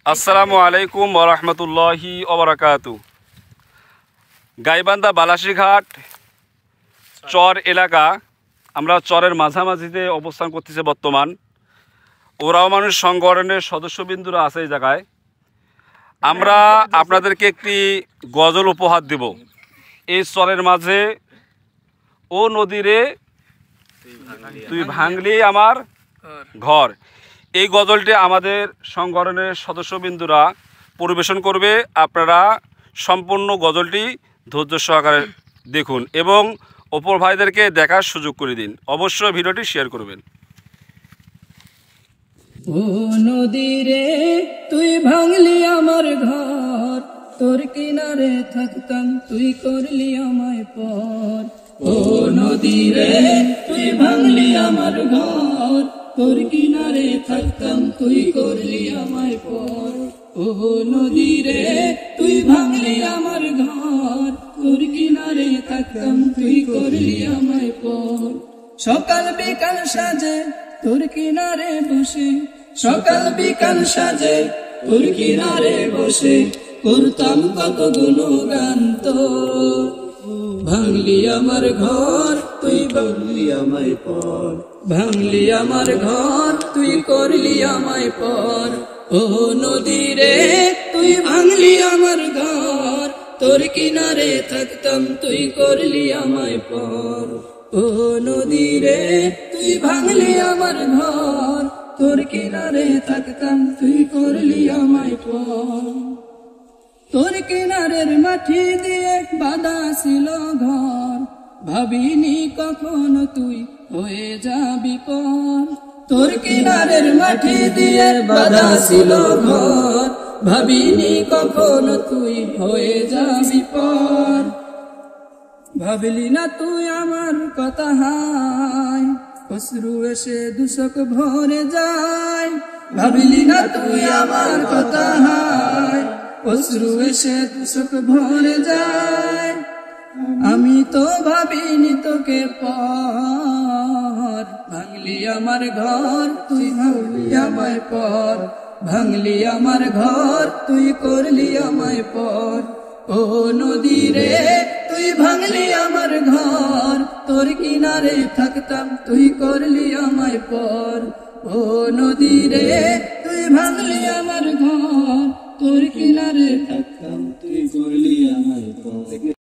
আসসালামু আলাইকুম ওয়া রাহমাতুল্লাহি ওয়া বারাকাতুহু। গাইবান্ধা বালাসীঘাট চর এলাকা, আমরা চরের মাঝামাঝিতে অবস্থান করতেছি বর্তমান। ওরাও মানুষ সংগঠনের সদস্যবিন্দুরা আছে এই জায়গায়। আমরা আপনাদেরকে একটি গজল উপহার দেব। এই চরের মাঝে ও নদীরে তুই ভাঙলি আমার ঘর, এই গজলটি আমাদের সংগঠনের সদস্যবিন্দুরা পরিবেশন করবে। আপনারা সম্পূর্ণ গজলটি ধৈর্য সহকারে দেখুন এবং অপর ভাইদেরকে দেখার সুযোগ করে দিন। অবশ্যই ভিডিওটি শেয়ার করবেন। ও নদীরে তুই ভাঙলি আমার ঘর, তোর কিনারে থাকতাম তুই করলি আমায় পর। ও নদীরে তুই ভাঙলি আমার ঘর, তোর কিনারে থাকতাম তুই করলি আমায় পর। ও নদীরে তুই ভাঙলি আমার ঘর, তোর কিনারে থাকতাম তুই করলি আমায় পর। সকাল বিকাল সাজে তোর কিনারে বসে, সকাল বিকাল সাজে তোর কিনারে বসে করতাম কত গুণগান তোর। ভাঙলি আমার ঘর তুই করলি আমায় পর, ভাঙলি আমার ঘর তুই করলি আমায় পর। ও নদীরে তুই ভাঙলি আমার ঘর, তোর কিনারে থাকতাম তুই করলি আমায় পর। ও নদীরে তুই ভাঙলি আমার ঘর, তোর কিনারে থাকতাম তুই করলি আমায় পর। তোর কিনারের মাটি দিয়ে বাঁধা ছিল ঘর, ভাবিনি কখনো তুই হয়ে যাবি পর। তোর কিনারের মাটি দিয়ে বাঁধা ছিল ঘর, ভাবিনি কখনো তুই হয়ে যাবি পর। ভাবলি না তুই আমার কথা হায়, অশ্রু এসে দুচোখ ভরে যায়। ভাবলি না তুই আমার কথা হায়, অশ্রু এসে দুচোখ ভরে যায়। আমি তো ভাবিনি তোকে পর, ভাঙলি আমার ঘর তুই ভাঙলি আমায় পর। ভাঙলি আমার ঘর তুই করলি আমায় পর। ও নদীরে তুই ভাঙলি আমার ঘর, তোর কিনারে থাকতাম তুই করলি আমায় পর। ও নদীরে তুই ভাঙলি আমার ঘর, তোর কিনারে থাকতাম তুই করলি আমায় পর।